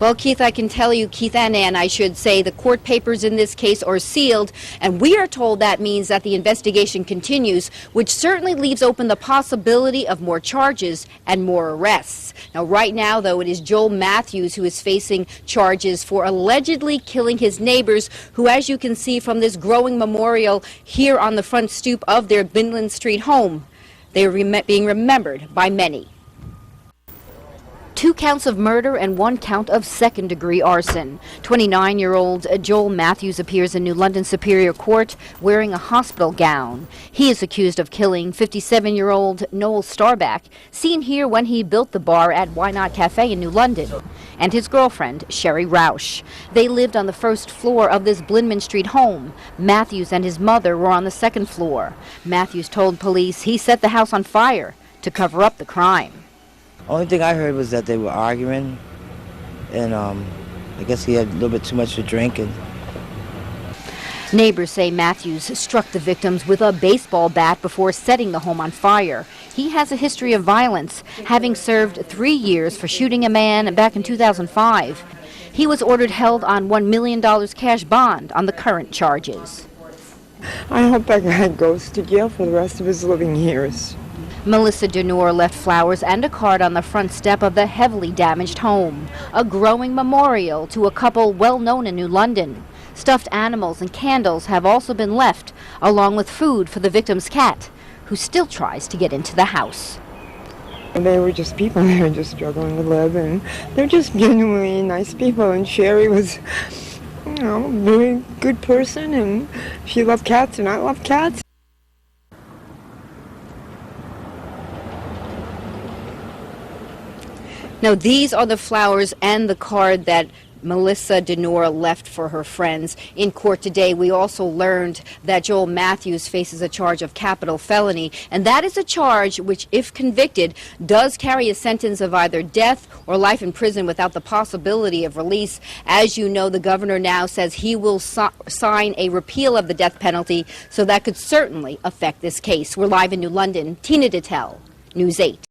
Well, Keith, I can tell you, Keith and Ann, I should say, the court papers in this case are sealed, and we are told that means that the investigation continues, which certainly leaves open the possibility of more charges and more arrests. Now, right now, though, it is Joel Matthews who is facing charges for allegedly killing his neighbors, who, as you can see from this growing memorial here on the front stoop of their Binland Street home, they are being remembered by many. 2 counts of murder and 1 count of second-degree arson. 29-year-old Joel Matthews appears in New London Superior Court wearing a hospital gown. He is accused of killing 57-year-old Noel Starback, seen here when he built the bar at Why Not Cafe in New London, and his girlfriend, Sherry Roush. They lived on the first floor of this Binland Street home. Matthews and his mother were on the second floor. Matthews told police he set the house on fire to cover up the crime. Only thing I heard was that they were arguing, and I guess he had a little bit too much to drink. Neighbors say Matthews struck the victims with a baseball bat before setting the home on fire. He has a history of violence, having served 3 years for shooting a man back in 2005. He was ordered held on $1 million cash bond on the current charges. I hope that guy goes to jail for the rest of his living years. Melissa Denore left flowers and a card on the front step of the heavily damaged home, a growing memorial to a couple well known in New London. Stuffed animals and candles have also been left, along with food for the victim's cat, who still tries to get into the house. They were just people, they were just struggling to live, and they're just genuinely nice people, and Sherry was, a very good person, and she loved cats, and I love cats. Now, these are the flowers and the card that Melissa Denore left for her friends. In court today, we also learned that Joel Matthews faces a charge of capital felony, and that is a charge which, if convicted, does carry a sentence of either death or life in prison without the possibility of release. As you know, the governor now says he will sign a repeal of the death penalty, so that could certainly affect this case. We're live in New London. Tina Dittel, News 8.